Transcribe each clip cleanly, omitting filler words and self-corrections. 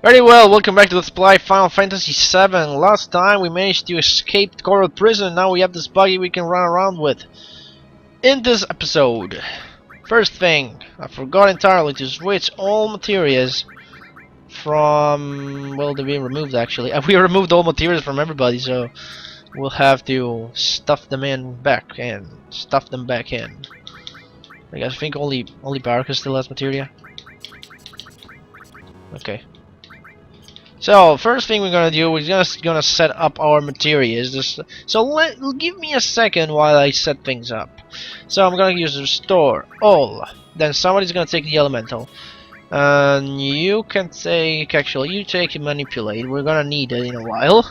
Very well, welcome back to Let's Play Final Fantasy VII. Last time we managed to escape Coral Prison, now we have this buggy we can run around with. In this episode, first thing, I forgot entirely to switch all materials from... well, they're being removed actually. We removed all materials from everybody, so we'll have to stuff them in back and stuff them back in. I think only Baraka still has materia. Okay. So first thing we're gonna do, we're just gonna set up our materials. Give me a second while I set things up. So I'm gonna use restore all. Then somebody's gonna take the elemental, and you can take you take manipulate. We're gonna need it in a while.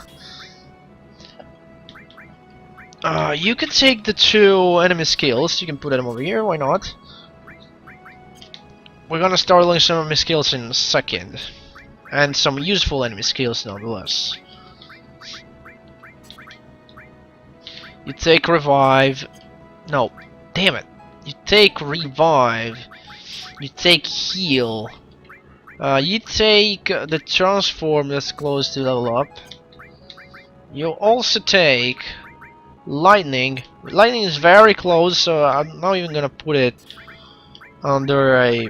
You can take the two enemy skills. You can put them over here. Why not? We're gonna start learning some enemy skills in a second. And some useful enemy skills nonetheless. You take revive. No, damn it. You take revive. You take heal. You take the transform that's close to level up. You also take lightning. Lightning is very close, so I'm not even gonna put it under a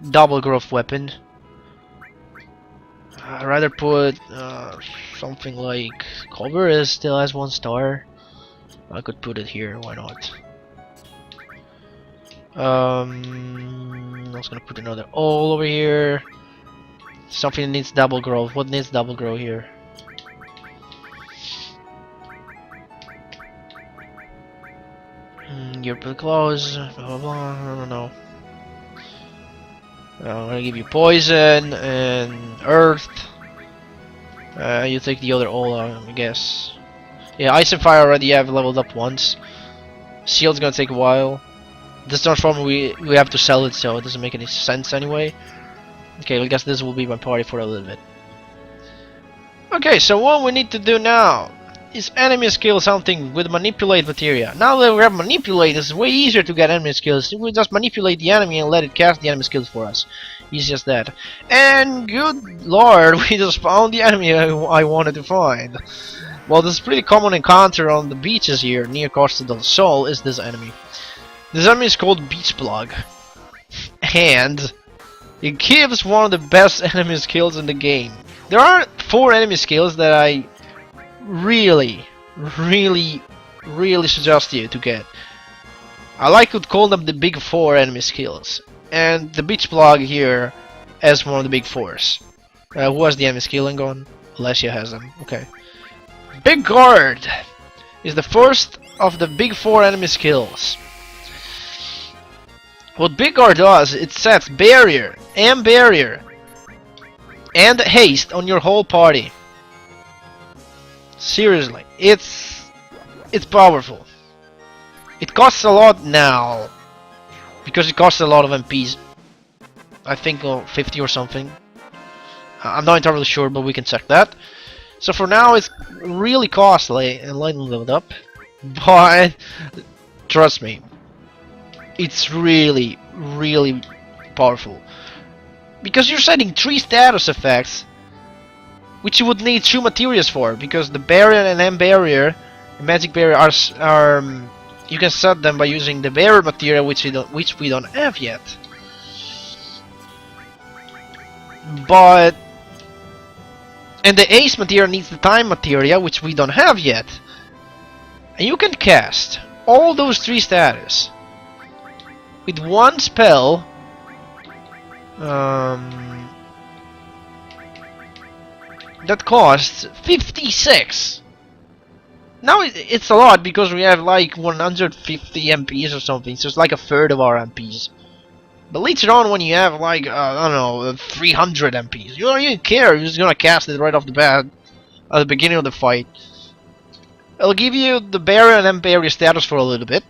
double growth weapon. I'd rather put something like cover. It still has 1 star. I could put it here, why not? I was gonna put another all over here. Something that needs double growth. What needs double growth here? You're pretty close. Blah blah blah. I don't know. I'm gonna give you poison and earth. You take the other all, I guess. Yeah, ice and fire already have leveled up once. Shield's gonna take a while. This transformer we have to sell it, so it doesn't make any sense anyway. Okay, I guess this will be my party for a little bit. Okay, so what we need to do now is enemy skill something with manipulate materia. Now that we have manipulate, it's way easier to get enemy skills. We just manipulate the enemy and let it cast the enemy skills for us. Easy as that. And good lord, we just found the enemy I wanted to find. Well, this is pretty common encounter on the beaches here near Costa del Sol is this enemy. This enemy is called Beach Plug. And it gives one of the best enemy skills in the game. There are 4 enemy skills that I really suggest you to get. I like to call them the big 4 enemy skills, and the beach plug here as one of the big 4s. Who has the enemy skill and gone? Alessia has them. Okay. Big guard is the first of the big 4 enemy skills. What big guard does, it sets barrier and haste on your whole party. Seriously, it's powerful. It costs a lot now because it costs a lot of MPs. I think 50 or something. I'm not entirely sure, but we can check that. So for now, it's really costly and lightly leveled up, but trust me, it's really powerful because you're setting 3 status effects, which you would need 2 materials for, because the barrier and M barrier, the magic barrier, are you can set them by using the barrier material, which we don't have yet. And the ace material needs the time material, which we don't have yet. And you can cast all those 3 status with 1 spell. That costs 56. Now it's a lot because we have like 150 MPs or something, so it's like a third of our MPs. But later on, when you have like I don't know, 300 MPs, you don't even care. You're just gonna cast it right off the bat at the beginning of the fight. It'll give you the barrier and barrier status for a little bit,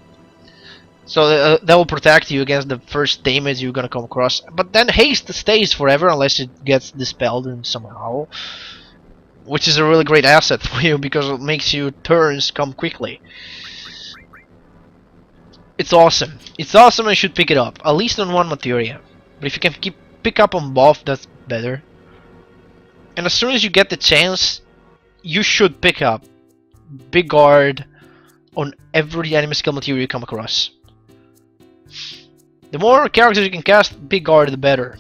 so that will protect you against the first damage you're gonna come across. But then haste stays forever unless it gets dispelled somehow, which is a really great asset for you because it makes your turns come quickly. It's awesome. It's awesome and you should pick it up. At least on 1 materia. But if you can pick up on both, that's better. And as soon as you get the chance, you should pick up Big Guard on every enemy skill material you come across. The more characters you can cast Big Guard, the better.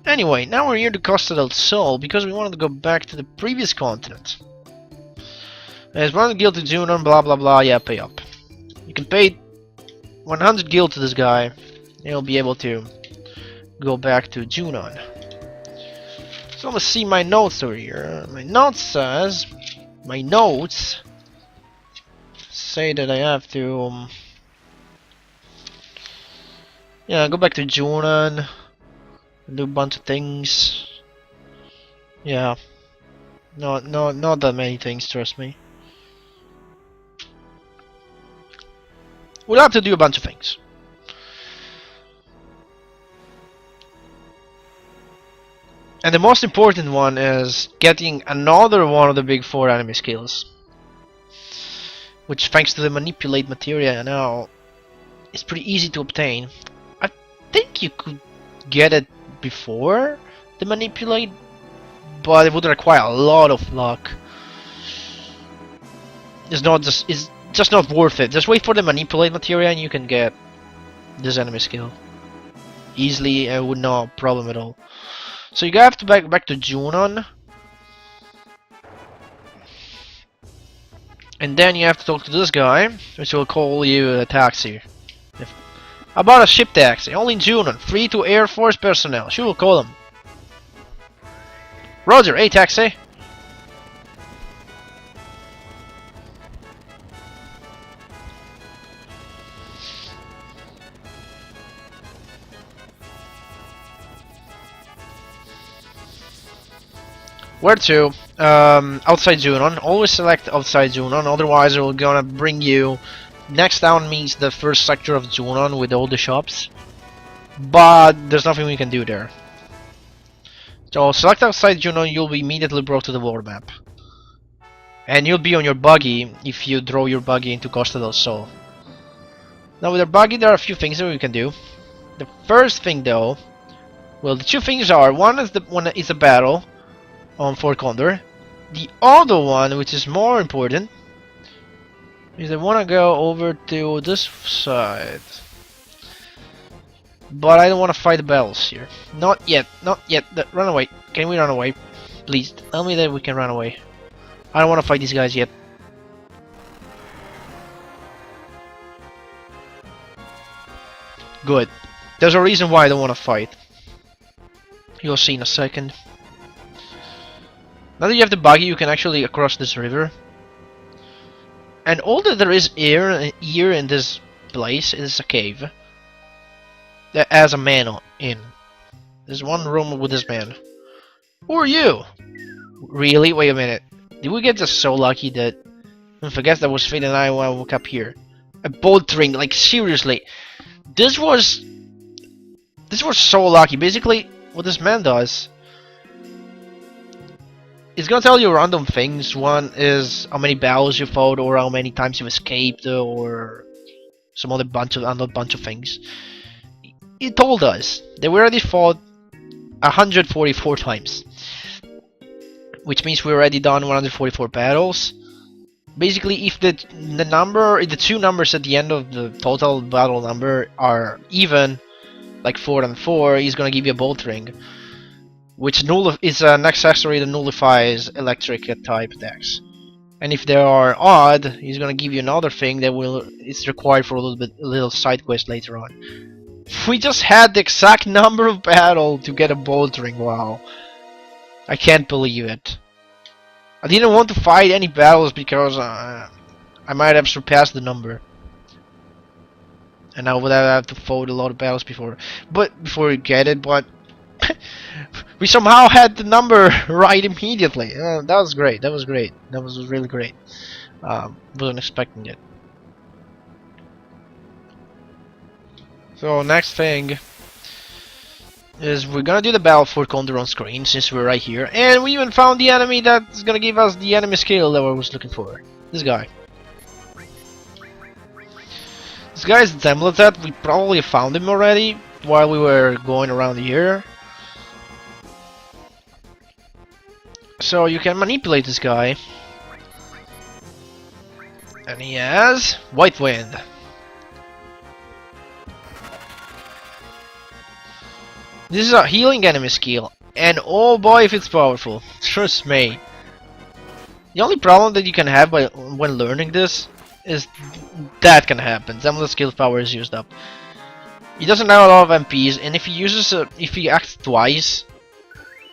Anyway, now we're here to Costa del Sol because we wanted to go back to the previous continent. There's 100 gil to Junon, blah blah blah, yeah, pay up. You can pay 100 gil to this guy, and you'll be able to go back to Junon. So let's see my notes over here. My notes say that I have to yeah, go back to Junon and do a bunch of things. Yeah. Not that many things, trust me. We'll have to do a bunch of things. And the most important one is getting another one of the big 4 enemy skills. Which, thanks to the manipulate materia now, is pretty easy to obtain. I think you could get it before the manipulate, but it would require a lot of luck. It's just not worth it. Just wait for the manipulate materia and you can get this enemy skill easily and with no problem at all. So you have to back to Junon, and then you have to talk to this guy, which will call you a taxi. How about a ship taxi? Only in Junon, free to Air Force personnel. She will call them. Roger, hey taxi. Where to? Outside Junon. Always select outside Junon, otherwise it will gonna bring you. Next down means the first sector of Junon with all the shops. But there's nothing we can do there. So select outside Junon, you'll be immediately brought to the world map. And you'll be on your buggy if you draw your buggy into Costa del Sol. Now with our buggy there are a few things that we can do. The first thing though, well the two things are, one is a battle on Fort Condor. The other one, which is more important, is I want to go over to this side. But I don't want to fight the battles here. Not yet, not yet. Run away. Can we run away? Please, tell me that we can run away. I don't want to fight these guys yet. Good. There's a reason why I don't want to fight. You'll see in a second. Now that you have the buggy, you can actually cross this river. And all that there is here in this place is a cave that has a man in. There's one room with this man. Who are you? Really? Wait a minute. Did we get just so lucky that I forget that was Fate and I when I woke up here? A bolt ring, like seriously. This was so lucky. Basically, what this man does, it's gonna tell you random things. One is how many battles you fought, or how many times you escaped, or some other bunch of things. It told us that we already fought 144 times, which means we already done 144 battles. Basically, if the two numbers at the end of the total battle number are even, like 4 and 4, he's gonna give you a bolt ring, which is an accessory that nullifies electric type attacks. And if they are odd, he's gonna give you another thing that is required for a little side quest later on. We just had the exact number of battle to get a bolt ring. Wow, I can't believe it. I didn't want to fight any battles because I might have surpassed the number, and I would have to fight a lot of battles before we get it. But we somehow had the number right immediately. That was great. That was great. That was really great. Wasn't expecting it. So next thing is we're gonna do the battle for Condor on screen since we're right here, and we even found the enemy that's gonna give us the enemy skill that I was looking for. This guy. This guy is Zemletet. We probably found him already while we were going around here. So you can manipulate this guy. And he has White Wind. This is a healing enemy skill. And oh boy if it's powerful. Trust me. The only problem that you can have when learning this is that can happen. Some of the skill power is used up. He doesn't have a lot of MPs, and if he acts twice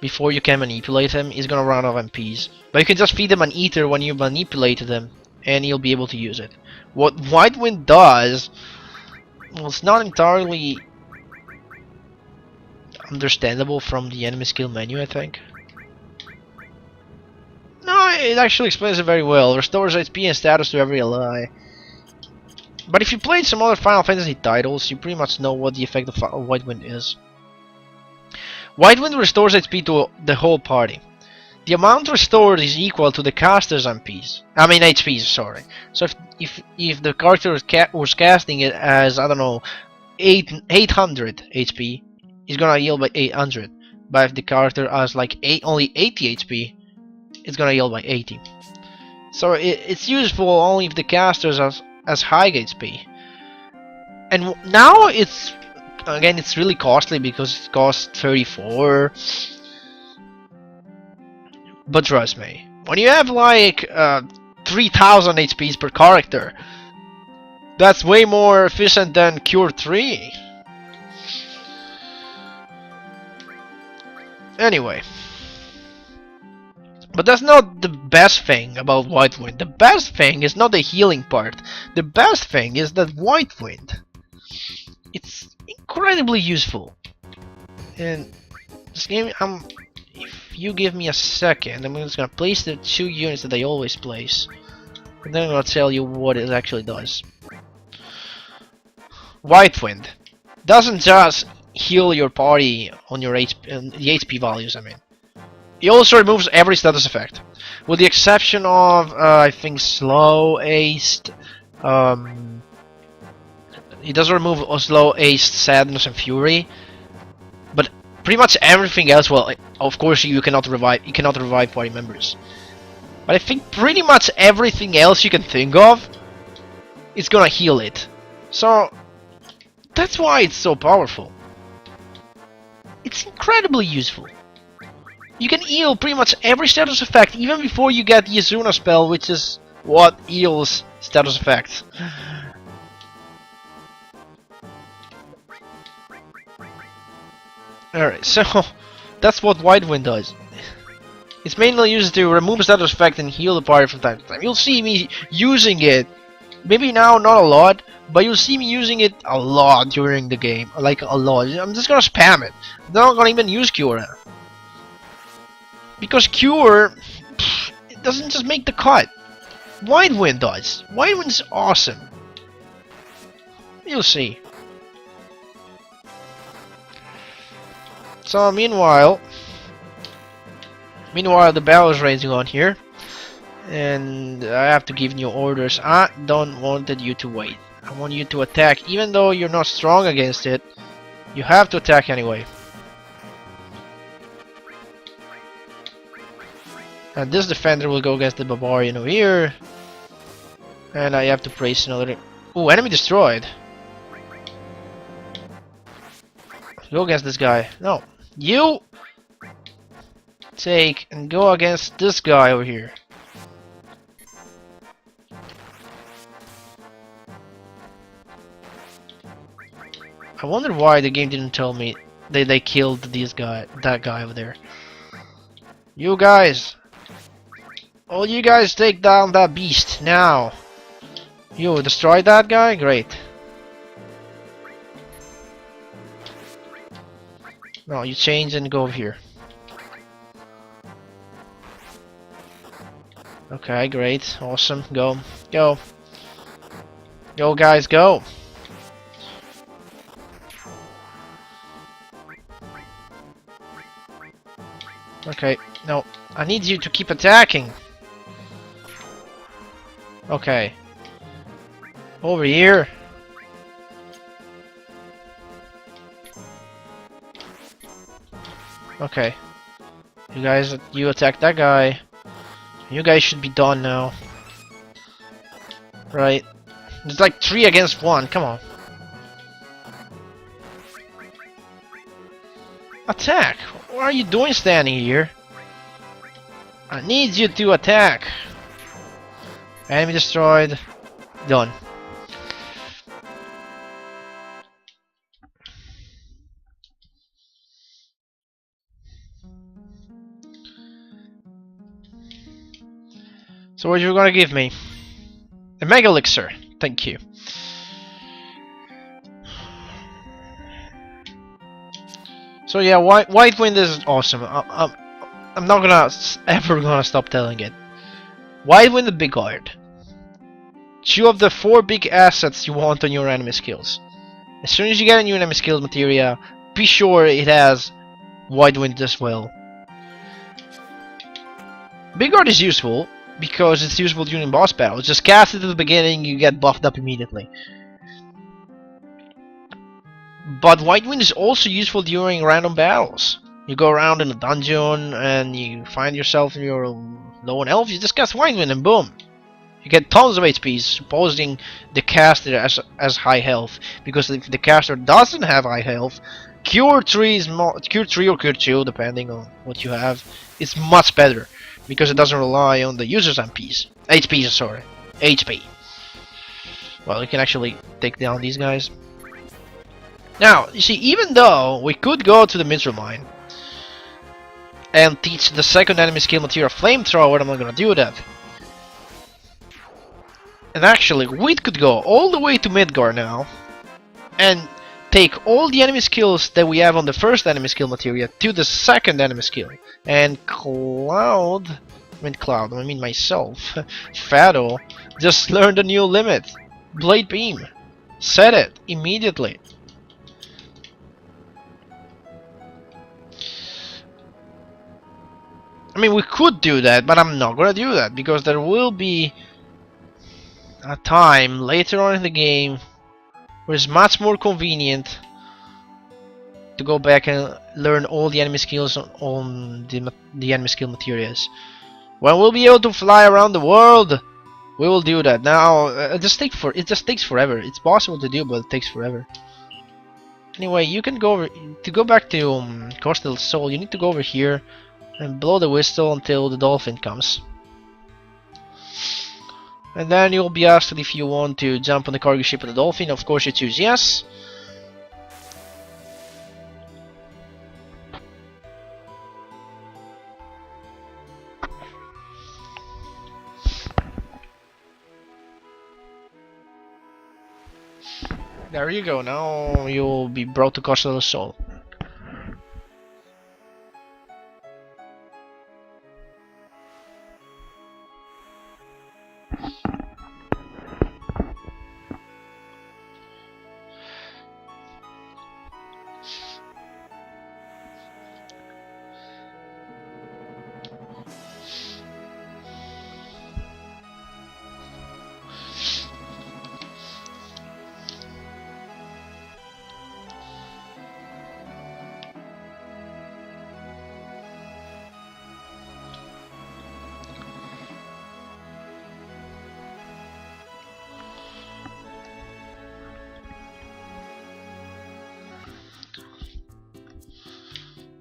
before you can manipulate him, he's gonna run out of MPs. But you can just feed him an ether when you manipulate him, and he'll be able to use it. What White Wind does, well, it's not entirely understandable from the enemy skill menu, I think. No, it actually explains it very well. Restores HP and status to every ally. But if you played some other Final Fantasy titles, you pretty much know what the effect of White Wind is. White Wind restores HP to the whole party. The amount restored is equal to the caster's HPs, sorry. So if the character was casting it as, I don't know, 800 HP, he's gonna heal by 800. But if the character has like only 80 HP, it's gonna heal by 80. So it's useful only if the caster has high HP. And now it's really costly because it costs 34. But trust me, when you have like 3000 HPs per character, that's way more efficient than Cure 3. Anyway. But that's not the best thing about White Wind. The best thing is not the healing part. The best thing is that White Wind, it's incredibly useful. And this game, if you give me a second, I'm just gonna place the 2 units that I always place. And then I'm gonna tell you what it actually does. White Wind doesn't just heal your party on your HP, the HP values, I mean. He also removes every status effect, with the exception of, I think, Slow Aced. He doesn't remove Slow Aced, Sadness, and Fury, but pretty much everything else. Well, of course, you cannot revive party members, but I think pretty much everything else you can think of is gonna heal it. So that's why it's so powerful. It's incredibly useful. You can heal pretty much every status effect, even before you get the Izuna spell, which is what heals status effects. Alright, so that's what White Wind does. It's mainly used to remove status effect and heal the party from time to time. You'll see me using it, maybe now not a lot, but you'll see me using it a lot during the game, like a lot. I'm just gonna spam it. I'm not gonna even use Cure. Because Cure, it doesn't just make the cut. White Wind does. White Wind's awesome. You'll see. So meanwhile, the battle is raging on here, and I have to give new orders. I don't want you to wait. I want you to attack, even though you're not strong against it. You have to attack anyway. And this defender will go against the barbarian over here. And I have to place another. Ooh, enemy destroyed. Go against this guy. No. You take and go against this guy over here. I wonder why the game didn't tell me they killed that guy over there. You guys. All you guys take down that beast now. You destroyed that guy? Great. No, you change and go over here. Okay, great. Awesome. Go. Go. Go, guys, go. Okay, no. I need you to keep attacking. Okay. Over here. Okay. You guys, you attack that guy. You guys should be done now. Right. It's like 3 against 1, come on. Attack! What are you doing standing here? I need you to attack! Enemy destroyed. Done. So what are you gonna give me? A Mega Elixir. Thank you. So yeah, White Wind is awesome. I'm not ever gonna stop telling it. White Wind and Big Guard. 2 of the 4 big assets you want on your enemy skills. As soon as you get a new enemy skills materia, be sure it has White Wind as well. Big Guard is useful because it's useful during boss battles. Just cast it at the beginning, you get buffed up immediately. But White Wind is also useful during random battles. You go around in a dungeon and you find yourself in your low on health, you just cast White Wind and boom! You get tons of HP, supposing the caster has high health. Because if the caster doesn't have high health, Cure 3 or Cure 2, depending on what you have, is much better. Because it doesn't rely on the user's MPs. HPs, sorry. HP. Well, you can actually take down these guys. Now, you see, even though we could go to the Mithril Mine and teach the second enemy skill material Flamethrower, I'm not gonna do that. And actually, we could go all the way to Midgar now and take all the enemy skills that we have on the first enemy skill materia to the second enemy skill. And I mean myself, Fado, just learned a new limit. Blade Beam. Set it immediately. I mean, we could do that, but I'm not gonna do that because there will be a time later on in the game where it's much more convenient to go back and learn all the enemy skills on the enemy skill materials. When we'll be able to fly around the world, we will do that. Now, it just takes forever. It's possible to do, but it takes forever. Anyway, you can go over to go back to Costa del Sol. You need to go over here and blow the whistle until the dolphin comes. And then you'll be asked if you want to jump on the cargo ship of the dolphin. Of course you choose yes. There you go, now you'll be brought to Costa del Sol.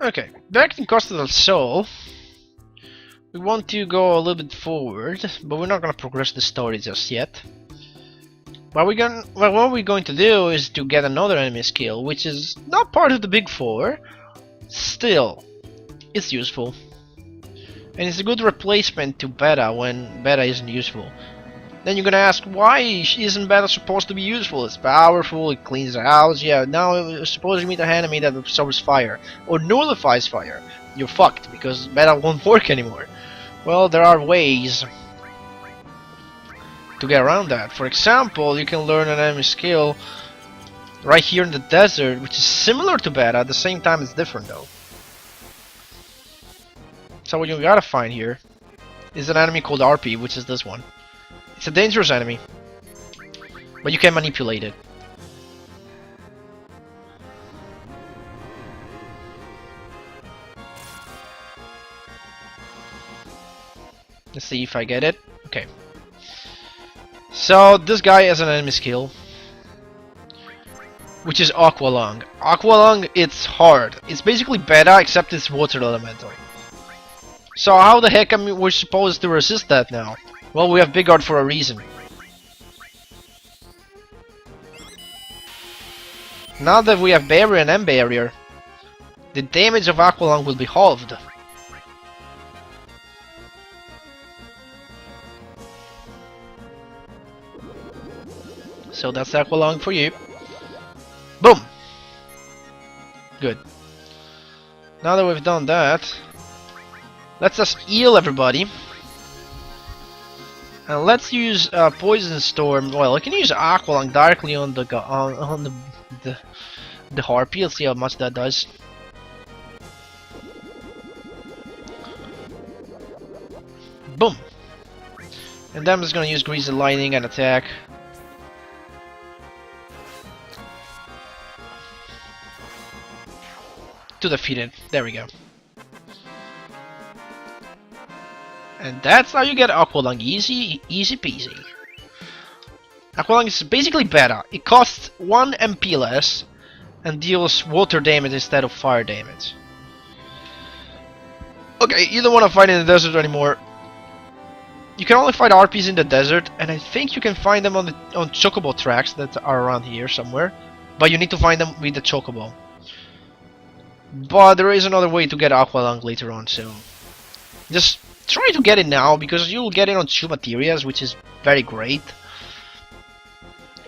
Okay, back in Costa del Sol, we want to go a little bit forward, but we're not going to progress the story just yet. What we're going to do is to get another enemy skill, which is not part of the Big Four. Still, it's useful. And it's a good replacement to Beta when Beta isn't useful. Then you're gonna ask, why isn't Beta supposed to be useful? It's powerful, it cleans the house, yeah, now suppose you meet an enemy that absorbs fire, or nullifies fire. You're fucked, because Beta won't work anymore. Well, there are ways to get around that. For example, you can learn an enemy skill right here in the desert, which is similar to Beta, at the same time it's different though. So what you gotta find here is an enemy called RP, which is this one. It's a dangerous enemy, but you can manipulate it. Let's see if I get it. Okay. So this guy has an enemy skill, which is Aqua Lung. Aqua Lung, it's hard. It's basically beta, except it's water elemental. So how the heck we're supposed to resist that now? Well, we have Big Guard for a reason. Now that we have Barrier and M-Barrier, the damage of Aqua Lung will be halved. So that's Aqua Lung for you. Boom! Good. Now that we've done that, let's just heal everybody. And let's use Poison Storm. Well, I can use Aqua Lung directly on the Harpy. Let's see how much that does. Boom! And then I'm just gonna use Greasy Lightning and attack. To defeat it. There we go. And that's how you get Aqua Lung. Easy peasy. Aqua Lung is basically beta. It costs 1 MP less and deals water damage instead of fire damage. Okay, you don't want to fight in the desert anymore. You can only fight RPs in the desert, and I think you can find them on Chocobo tracks that are around here somewhere. But you need to find them with the Chocobo. But there is another way to get Aqua Lung later on, so just try to get it now, because you'll get it on 2 materials, which is very great.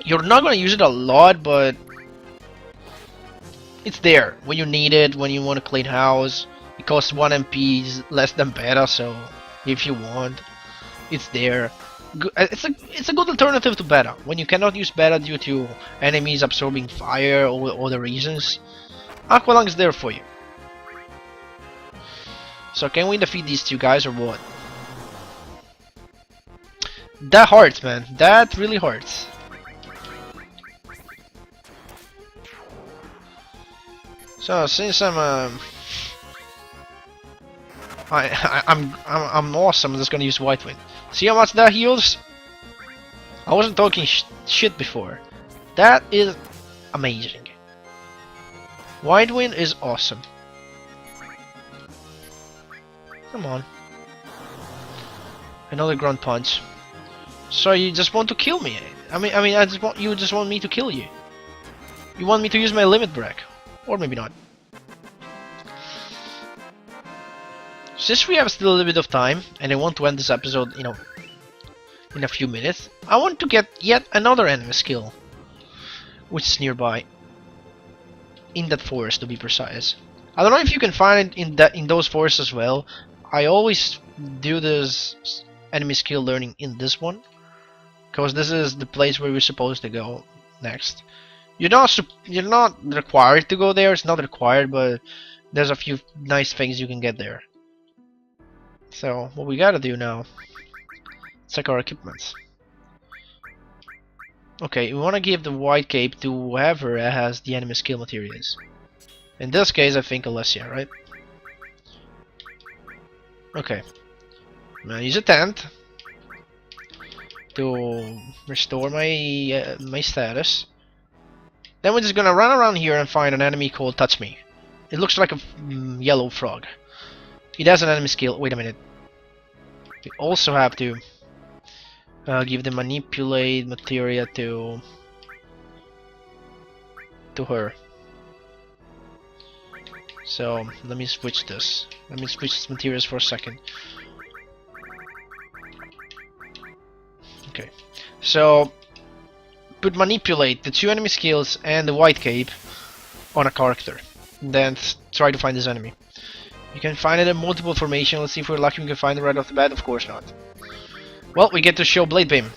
You're not going to use it a lot, but it's there when you need it, when you want to clean house. It costs 1 MP less than beta, so if you want, it's there. It's a good alternative to beta. When you cannot use beta due to enemies absorbing fire or other reasons, Aqua Lung is there for you. So can we defeat these 2 guys or what? That hurts, man. That really hurts. So since I'm awesome, I'm just gonna use White Wind. See how much that heals? I wasn't talking shit before. That is amazing. White Wind is awesome. Come on. Another Grunt Punch. So you just want to kill me? You just want me to kill you. You want me to use my limit break, or maybe not. Since we have still a little bit of time, and I want to end this episode, in a few minutes, I want to get yet another enemy skill, which is nearby. In that forest, to be precise. I don't know if you can find it in those forests as well. I always do this enemy skill learning in this one, because this is the place where we're supposed to go next. You're not required to go there. It's not required, but there's a few nice things you can get there. So what we gotta do now, check our equipment. Okay, we want to give the white cape to whoever has the enemy skill materials. In this case, I think Alessia, right? Okay. I'm gonna use a tent to restore my my status. Then we're just gonna run around here and find an enemy called Touch Me. It looks like a yellow frog. It has an enemy skill. Wait a minute. We also have to give the manipulate materia to her. So let me switch this. Let me switch materials for a second. Okay. So put manipulate, the 2 enemy skills, and the white cape on a character. Then try to find this enemy. You can find it in multiple formation. Let's see if we're lucky we can find it right off the bat. Of course not. Well, we get to show Blade Beam.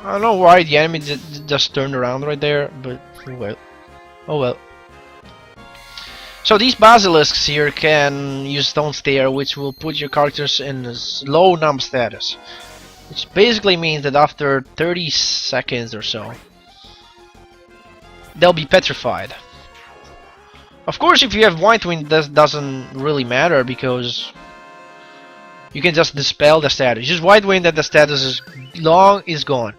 I don't know why the enemy just turned around right there, but oh well. Oh well. So these basilisks here can use Stone Stare, which will put your characters in a low numb status. which basically means that after 30 seconds or so, they'll be petrified. Of course, if you have White Wind, that doesn't really matter because you can just dispel the status. Just White Wind and the status is gone.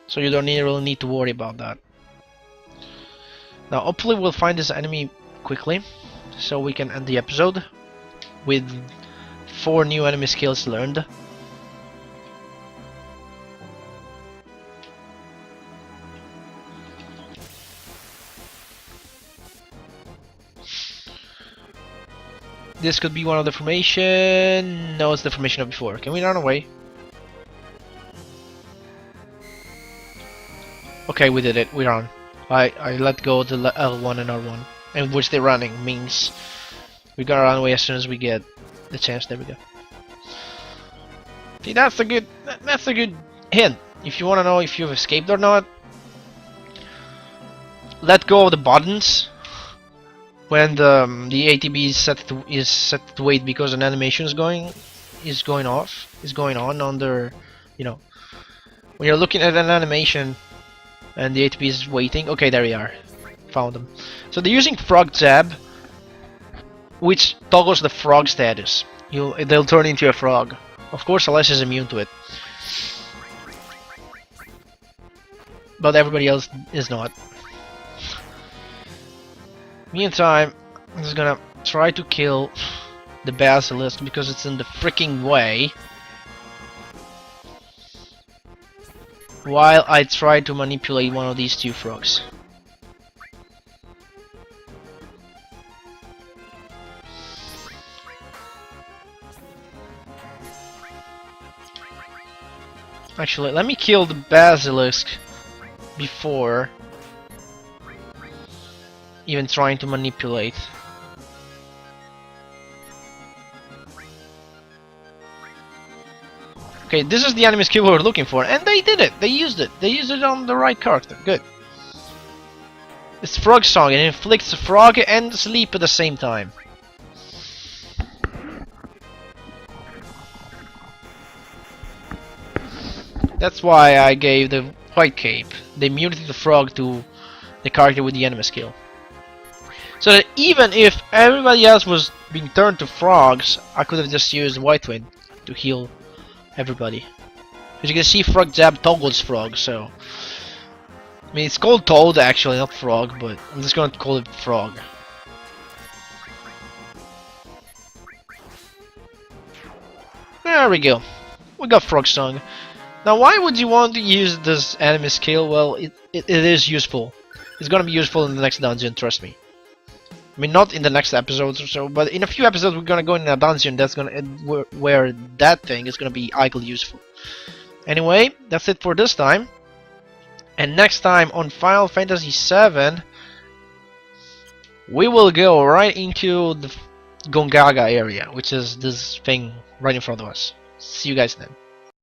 So you don't really need to worry about that. Now, hopefully we'll find this enemy quickly, so we can end the episode with 4 new enemy skills learned. This could be one of the formation. No, it's the formation of before. Can we run away? Okay, we did it. We run. I let go of the L1 and R1, and which they're running means we're gonna run away as soon as we get the chance. There we go. See, that's a good hint. If you want to know if you've escaped or not, let go of the buttons when the ATB is set to wait because an animation is going on under, you know, when you're looking at an animation and the ATB is waiting. Okay, there we are. Found them. So they're using Frog Jab, which toggles the frog status. They'll turn into a frog. Of course, Celeste is immune to it, but everybody else is not. Meantime, I'm just gonna try to kill the Basilisk because it's in the freaking way, while I try to manipulate one of these 2 frogs. Actually, let me kill the Basilisk before even trying to manipulate. Okay, this is the enemy skill we were looking for, and they did it! They used it! They used it on the right character. Good. It's Frog Song, and it inflicts frog and sleep at the same time. That's why I gave the White Cape the immunity to frog to the character with the enemy skill. So that even if everybody else was being turned to frogs, I could have just used White Wind to heal everybody. As you can see, Frog Jab toggles frog, so... I mean, it's called Toad actually, not Frog, but I'm just gonna call it Frog. There we go. We got Frog Song. Now, why would you want to use this enemy skill? Well, it is useful. It's gonna be useful in the next dungeon, trust me. I mean, not in the next episodes or so, but in a few episodes we're gonna go in a dungeon that's gonna where that thing is gonna be highly useful. Anyway, that's it for this time. And next time on Final Fantasy VII, we will go right into the Gongaga area, which is this thing right in front of us. See you guys then.